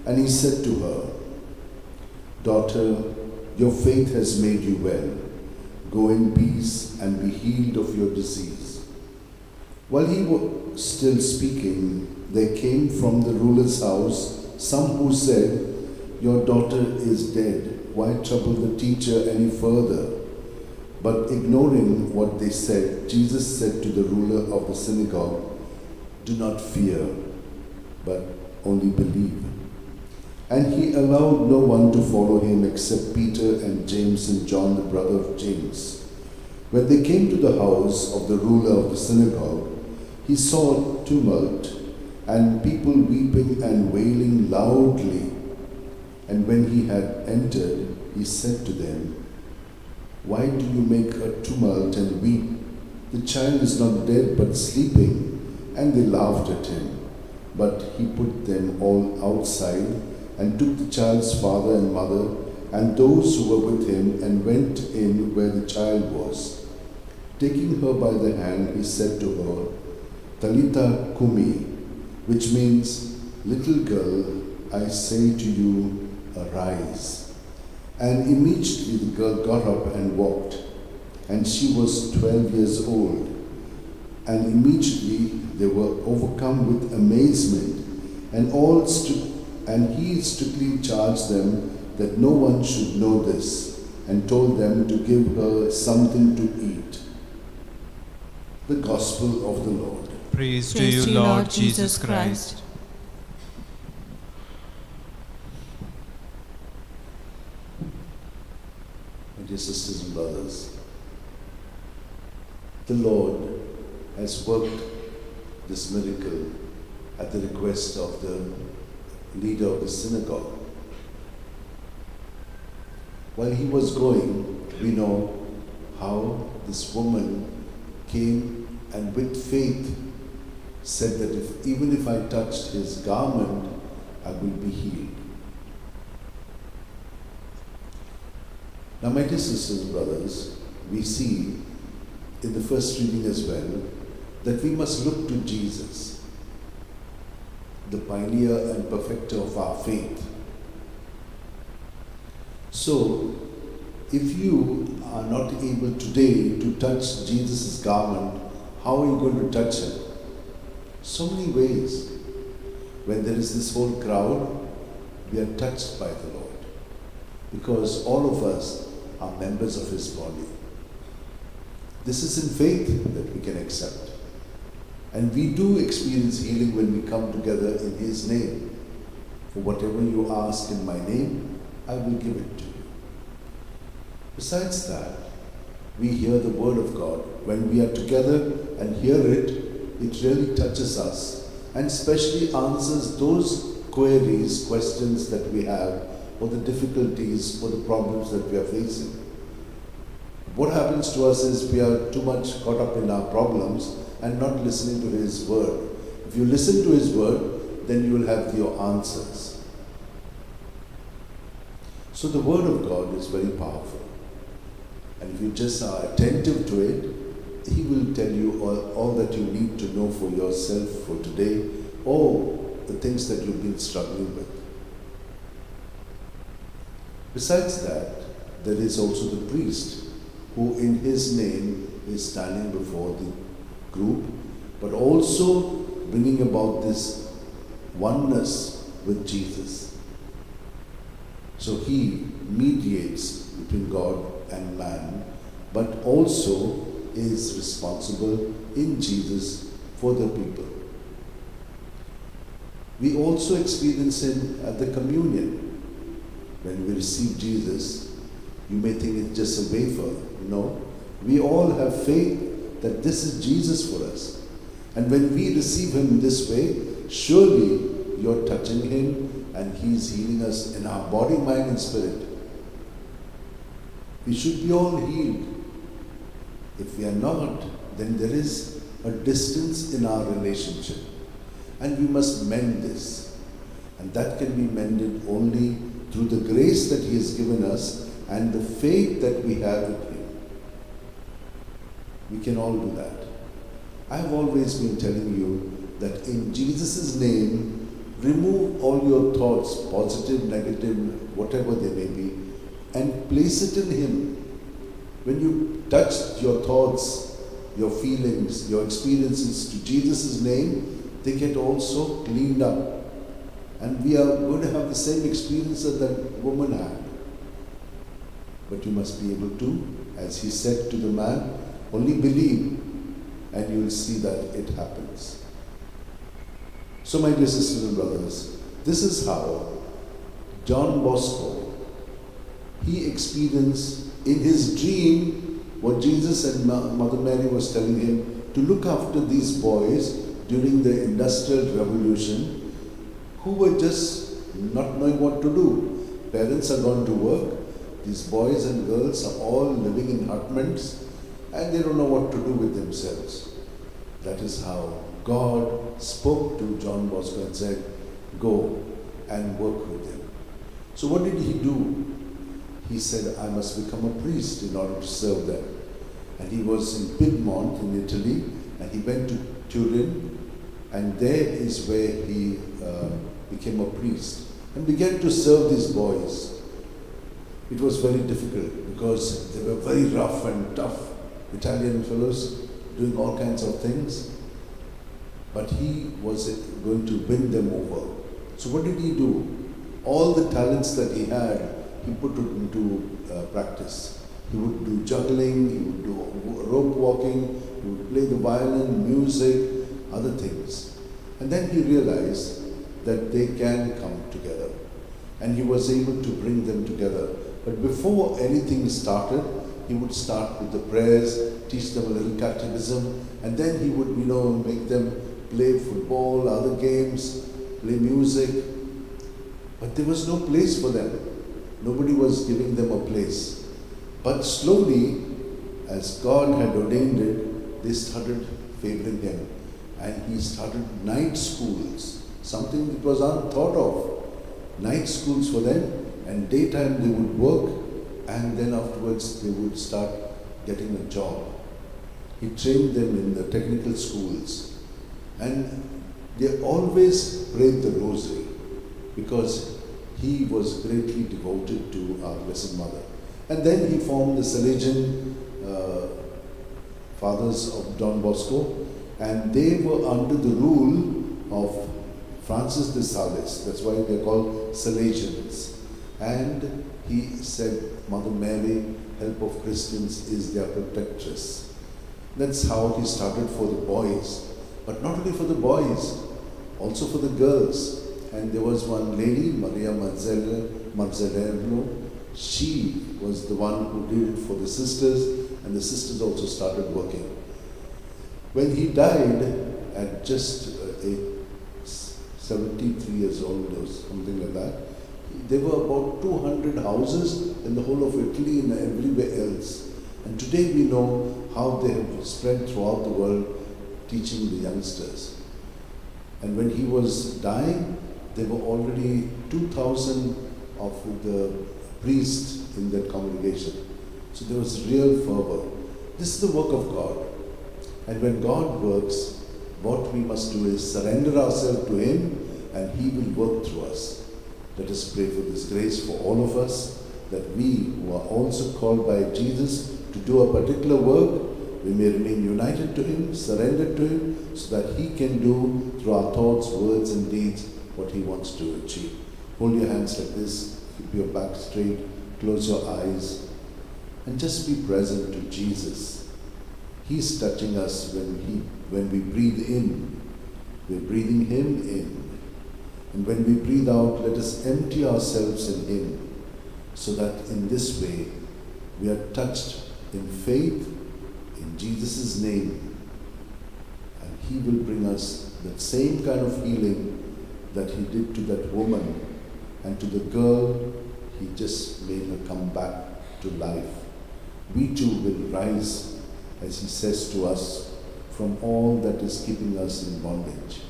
And he said to her, "Daughter, your faith has made you well. Go in peace and be healed of your disease." While he was still speaking, there came from the ruler's house some who said, "Your daughter is dead. Why trouble the teacher any further?" But ignoring what they said, Jesus said to the ruler of the synagogue, "Do not fear, but only believe." And he allowed no one to follow him except Peter and James and John, the brother of James. When they came to the house of the ruler of the synagogue, he saw tumult and people weeping and wailing loudly. And when he had entered, he said to them, "Why do you make a tumult and weep? The child is not dead but sleeping." And they laughed at him. But he put them all outside and took the child's father and mother and those who were with him and went in where the child was. Taking her by the hand, he said to her, "Talitha kumi," which means, "Little girl, I say to you, arise." And immediately the girl got up and walked, and she was 12 years old. And immediately they were overcome with amazement, and he strictly charged them that no one should know this, and told them to give her something to eat. The Gospel of the Lord. Praise to you, Lord Jesus Christ. My dear sisters and brothers, the Lord has worked this miracle at the request of the leader of the synagogue. While he was going, we know how this woman came and with faith said that even if I touched his garment, I will be healed. Now, my dear sisters and brothers, we see in the first reading as well that we must look to Jesus, the pioneer and perfecter of our faith. So, if you are not able today to touch Jesus' garment, how are you going to touch him? So many ways. When there is this whole crowd, we are touched by the Lord, because all of us are members of his body. This is in faith that we can accept. And we do experience healing when we come together in his name. For whatever you ask in my name, I will give it to you. Besides that, we hear the word of God. When we are together and hear it, it really touches us and especially answers those queries, questions that we have, or the difficulties or the problems that we are facing. What happens to us is we are too much caught up in our problems and not listening to his word. If you listen to his word, then you will have your answers. So the word of God is very powerful. And if you just are attentive to it, he will tell you all that you need to know for yourself for today, or the things that you've been struggling with. Besides that, there is also the priest, who in his name is standing before the group, but also bringing about this oneness with Jesus. So he mediates between God and man, but also is responsible in Jesus for the people. We also experience him at the communion. When we receive Jesus, you may think it's just a wafer. No, we all have faith that this is Jesus for us. And when we receive him this way, surely you're touching him and he's healing us in our body, mind, and spirit. We should be all healed. If we are not, then there is a distance in our relationship. And we must mend this. And that can be mended only through the grace that he has given us and the faith that we have with him. We can all do that. I've always been telling you that in Jesus' name, remove all your thoughts, positive, negative, whatever they may be, and place it in him. When you touch your thoughts, your feelings, your experiences to Jesus' name, they get also cleaned up. And we are going to have the same experience that that woman had. but you must be able to, as he said to the man, only believe and you will see that it happens. So my dear sisters and brothers, this is how John Bosco, he experienced in his dream what Jesus and Mother Mary was telling him to look after these boys during the Industrial Revolution who were just not knowing what to do. Parents are gone to work, these boys and girls are all living in hutments and they don't know what to do with themselves. That is how God spoke to John Bosco and said, go and work with them. So what did he do? He said, I must become a priest in order to serve them. And he was in Piedmont in Italy, and he went to Turin, and there is where he became a priest and began to serve these boys. It was very difficult because they were very rough and tough Italian fellows doing all kinds of things, but he was going to win them over. So what did he do? All the talents that he had, he put it into practice. He would do juggling, he would do rope walking, he would play the violin, music, other things. And then he realized that they can come together. And he was able to bring them together. But before anything started, he would start with the prayers, teach them a little catechism, and then he would, make them play football, other games, play music. But there was no place for them. Nobody was giving them a place. But slowly, as God had ordained it, they started favoring him. And he started night schools, something that was unthought of. Night schools for them, and daytime they would work, and then afterwards they would start getting a job. He trained them in the technical schools. And they always prayed the rosary because he was greatly devoted to our Blessed Mother. And then he formed the Salesian Fathers of Don Bosco, and they were under the rule of Francis de Sales. That's why they're called Salesians. And he said, Mother Mary, help of Christians, is their protectress. That's how he started for the boys. But not only for the boys, also for the girls. And there was one lady, Maria Marzellino. She was the one who did it for the sisters, and the sisters also started working. When he died at just 73 years old or something like that, there were about 200 houses in the whole of Italy and everywhere else. And today we know how they have spread throughout the world, teaching the youngsters. And when he was dying, there were already 2,000 of the priests in that congregation. So there was real fervor. This is the work of God. And when God works, what we must do is surrender ourselves to Him, and He will work through us. Let us pray for this grace for all of us, that we who are also called by Jesus to do a particular work, we may remain united to Him, surrendered to Him, so that He can do through our thoughts, words and deeds what He wants to achieve. Hold your hands like this, keep your back straight, close your eyes, and just be present to Jesus. He's touching us when we breathe in. We're breathing Him in. And when we breathe out, let us empty ourselves in Him, so that in this way we are touched in faith in Jesus' name. And He will bring us that same kind of healing that He did to that woman, and to the girl, He just made her come back to life. We too will rise, as He says to us, from all that is keeping us in bondage.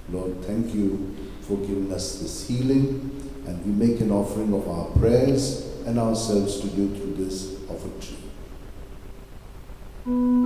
Lord, thank You for giving us this healing, and we make an offering of our prayers and ourselves to You through this offertory. Bring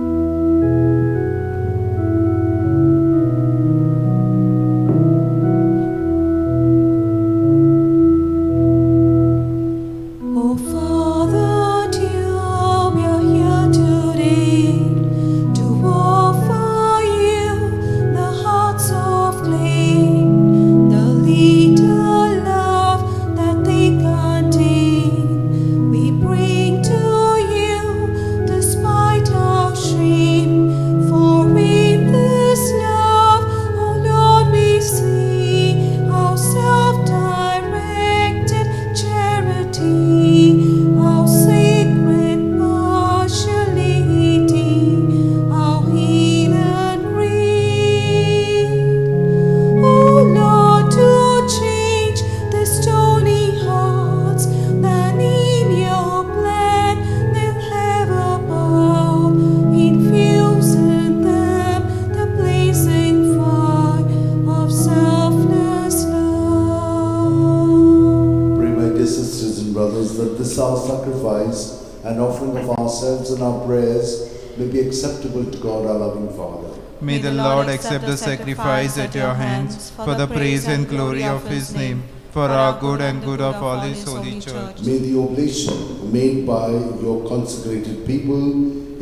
brothers, that this our sacrifice and offering of ourselves and our prayers may be acceptable to God our loving Father. May the Lord accept the sacrifice at your hands for the praise and glory of his name, for our good and good of all his holy church. May the oblation made by your consecrated people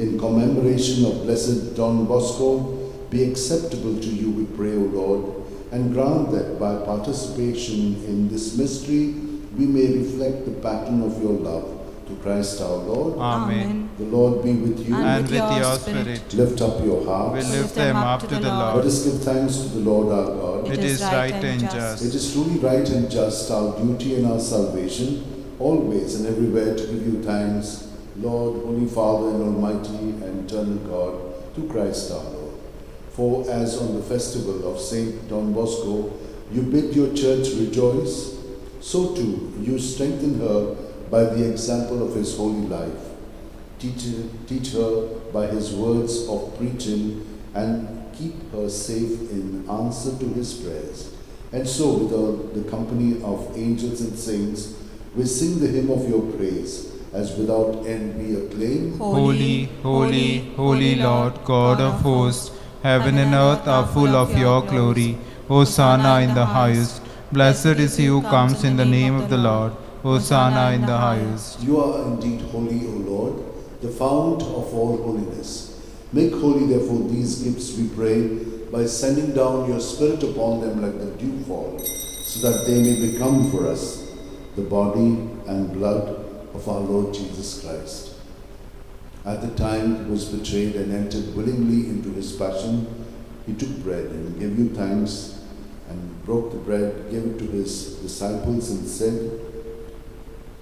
in commemoration of blessed Don Bosco be acceptable to you, we pray, O Lord, and grant that by participation in this mystery we may reflect the pattern of your love to Christ our Lord. Amen. The Lord be with you. And with your spirit. Lift up your hearts. We lift them up to the Let Lord. us give thanks to the Lord our God. It is right and just. It is truly right and just, our duty and our salvation, always and everywhere to give you thanks, Lord, Holy Father and Almighty and eternal God, to Christ our Lord. For as on the festival of Saint Don Bosco, you bid your church rejoice, so too you strengthen her by the example of his holy life. Teach her by his words of preaching and keep her safe in answer to his prayers. And so, with all the company of angels and saints, we sing the hymn of your praise, as without end we acclaim. Holy, holy, holy Lord, God of hosts, heaven and earth are full of your glory. Hosanna in the highest. Blessed is he who comes in the name of the Lord. Hosanna in the highest. You are indeed holy, O Lord, the fount of all holiness. Make holy, therefore, these gifts, we pray, by sending down your Spirit upon them like the dewfall, so that they may become for us the body and blood of our Lord Jesus Christ. At the time he was betrayed and entered willingly into his passion, he took bread and gave you thanks, and broke the bread, gave it to his disciples, and said,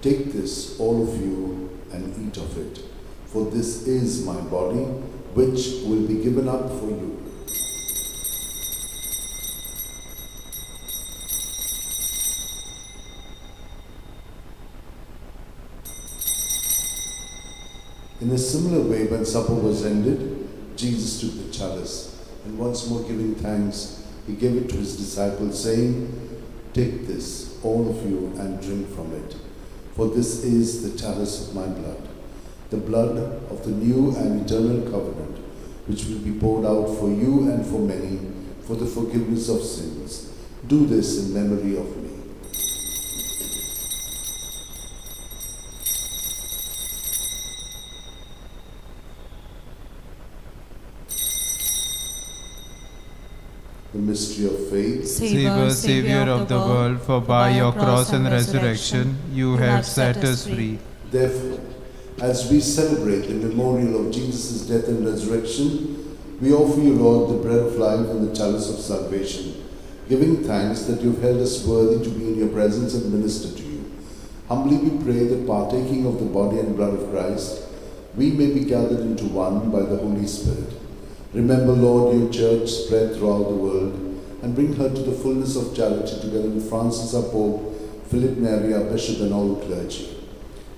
"Take this, all of you, and eat of it, for this is my body, which will be given up for you." In a similar way, when supper was ended, Jesus took the chalice, and once more giving thanks, he gave it to his disciples, saying, "Take this, all of you, and drink from it. For this is the chalice of my blood, the blood of the new and eternal covenant, which will be poured out for you and for many for the forgiveness of sins. Do this in memory of me." The mystery of faith. Save us, Savior of the world, for by your cross and resurrection you have set us free. Therefore, as we celebrate the memorial of Jesus' death and resurrection, we offer you, Lord, the bread of life and the chalice of salvation, giving thanks that you have held us worthy to be in your presence and minister to you. Humbly we pray that, partaking of the body and blood of Christ, we may be gathered into one by the Holy Spirit. Remember, Lord, your church spread throughout the world, and bring her to the fullness of charity, together with Francis our Pope, Philip Neri our Bishop, and all the clergy.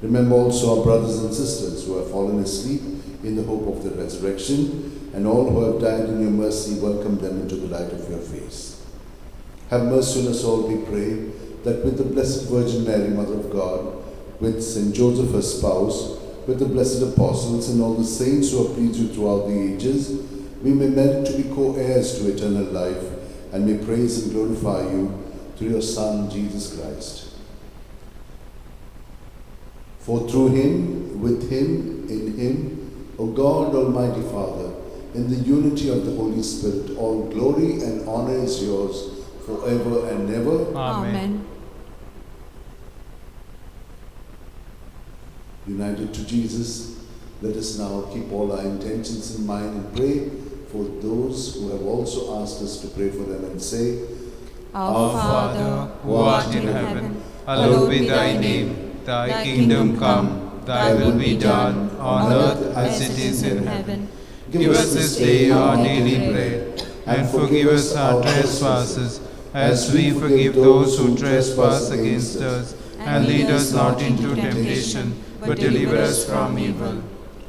Remember also our brothers and sisters who have fallen asleep in the hope of the resurrection, and all who have died in your mercy, welcome them into the light of your face. Have mercy on us all, we pray, that with the Blessed Virgin Mary, Mother of God, with Saint Joseph her spouse, with the blessed apostles and all the saints who have pleased you throughout the ages, we may merit to be co-heirs to eternal life, and may praise and glorify you through your Son, Jesus Christ. For through him, with him, in him, O God, Almighty Father, in the unity of the Holy Spirit, all glory and honor is yours forever and ever. Amen. United to Jesus, let us now keep all our intentions in mind and pray for those who have also asked us to pray for them, and say, Our Father, who art in heaven, hallowed be thy name. Thy kingdom come, thy will be done, on earth as it is in heaven. Give us this day our daily bread, and forgive us our trespasses, as we forgive those who trespass against us. And lead us not into temptation, but deliver us from evil.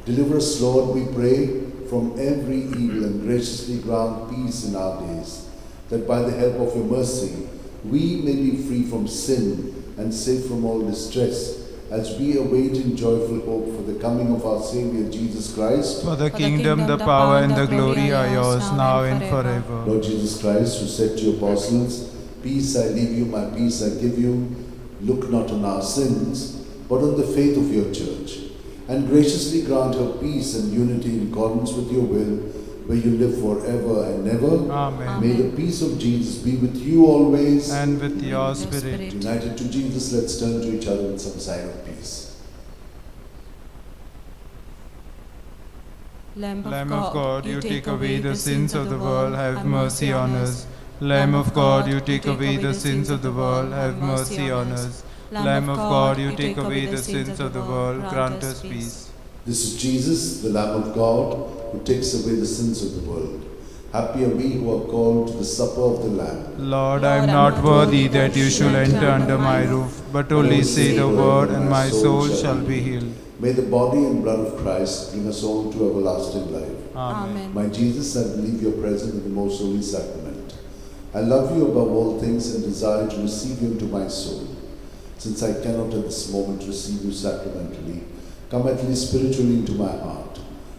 Deliver us, Lord, we pray, from every evil, and graciously grant peace in our days, that by the help of your mercy we may be free from sin and safe from all distress, as we await in joyful hope for the coming of our Savior Jesus Christ. For the kingdom, the power, and the glory are yours, now and forever. Lord Jesus Christ, who said to your apostles, "Peace I leave you, my peace I give you," look not on our sins, but on the faith of your church, and graciously grant her peace and unity in accordance with your will, where you live forever and ever. Amen. May the peace of Jesus be with you always. And with your spirit. United to Jesus, let's turn to each other with some sign of peace. Lamb of God, you take away the sins of the world, have mercy on us. Lamb of God, you take away the sins of the world, have mercy on us. Lamb of God, you take away the sins of the world, grant us peace. This is Jesus, the Lamb of God, who takes away the sins of the world. Happy are we who are called to the supper of the Lamb. Lord, I am not worthy that you should enter under my roof, but only say the word, and my soul shall be healed. May the body and blood of Christ bring us all to everlasting life. Amen. My Jesus, I believe you are present in the most holy sacrament. I love you above all things and desire to receive you into my soul. Since I cannot at this moment receive you sacramentally, come at least spiritually into my heart.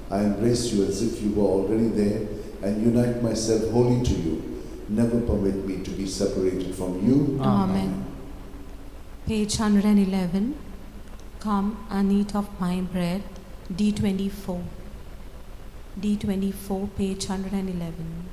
I embrace you as if you were already there and unite myself wholly to you. Never permit me to be separated from you. Amen. Page 111. Come and eat of my bread. D24. D24, page 111.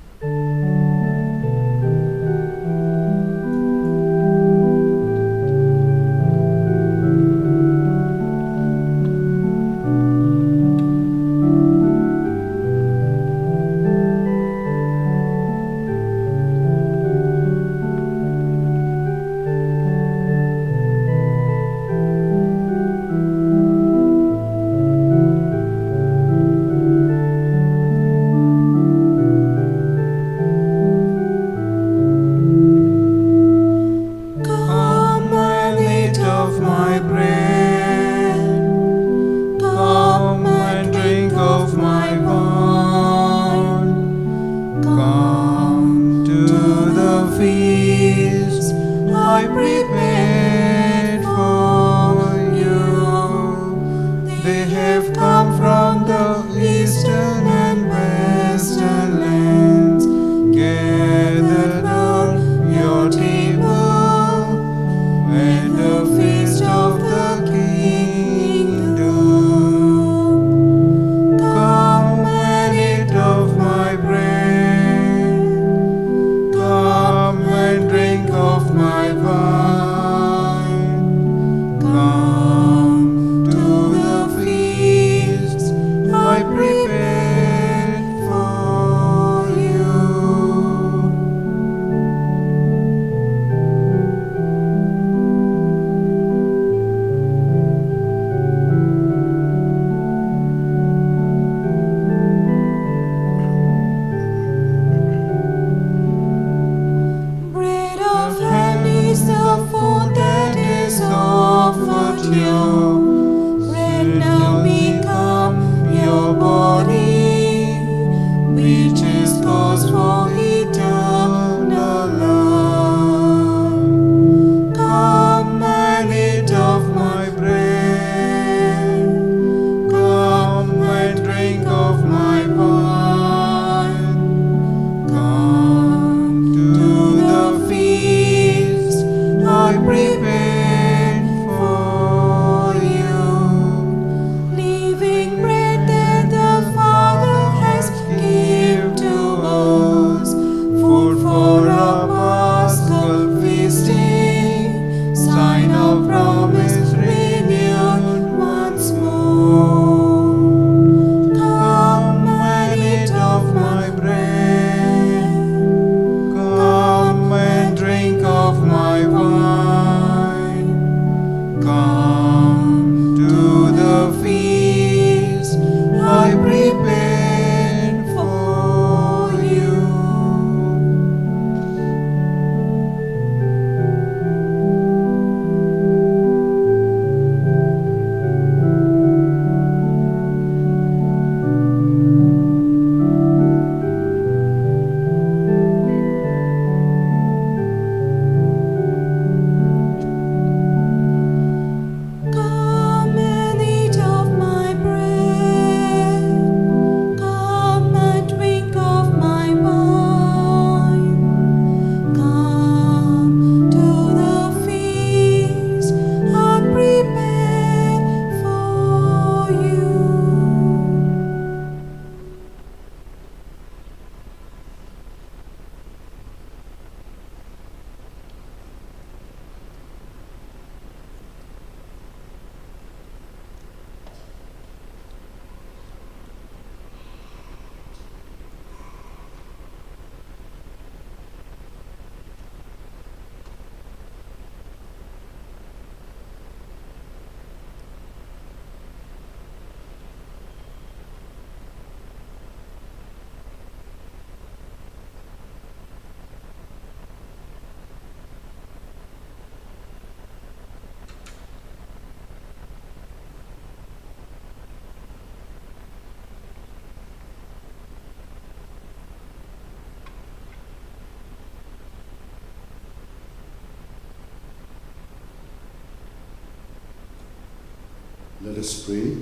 Let us pray.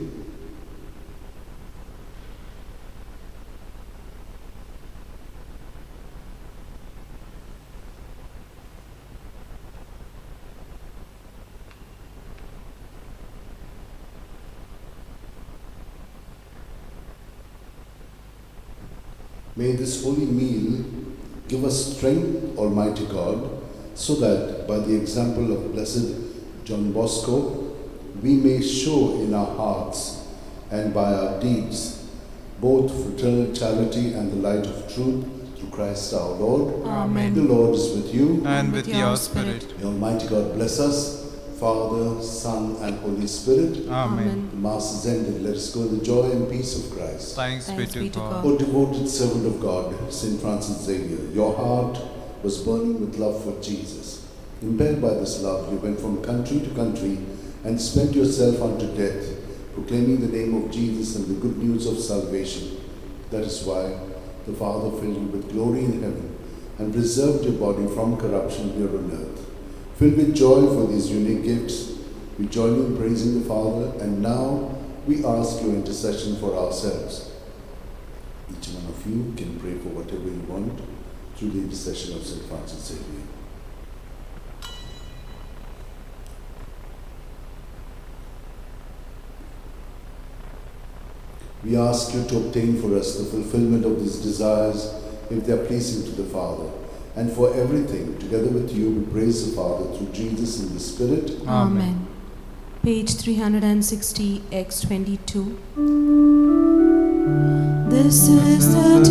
May this holy meal give us strength, Almighty God, so that by the example of Blessed John Bosco, we may show in our hearts and by our deeds both fraternal charity and the light of truth through Christ our Lord. Amen. The Lord is with you. And with your spirit. May Almighty God bless us, Father, Son, and Holy Spirit. Amen. The Mass is ended. Let us go in the joy and peace of Christ. Thanks be to God. O devoted servant of God, St. Francis Xavier, your heart was burning with love for Jesus. Impelled by this love, you went from country to country and spent yourself unto death, proclaiming the name of Jesus and the good news of salvation. That is why the Father filled you with glory in heaven and preserved your body from corruption here on earth. Filled with joy for these unique gifts, we join you in praising the Father, and now we ask your intercession for ourselves. Each one of you can pray for whatever you want through the intercession of St. Francis Xavier. We ask you to obtain for us the fulfillment of these desires if they are pleasing to the Father. And for everything, together with you, we praise the Father through Jesus in the Spirit. Amen. Page 360, X 22. This is the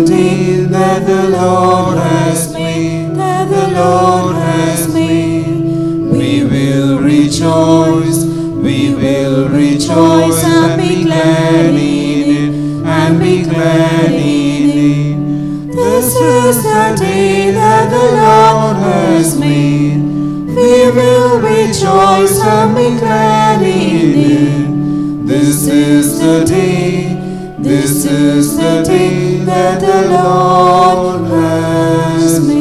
day that the Lord has made, that the Lord has made. We will rejoice and be glad in it, and be glad in it. This is the day that the Lord has made. We will rejoice and be glad in it. This is the day that the Lord has made.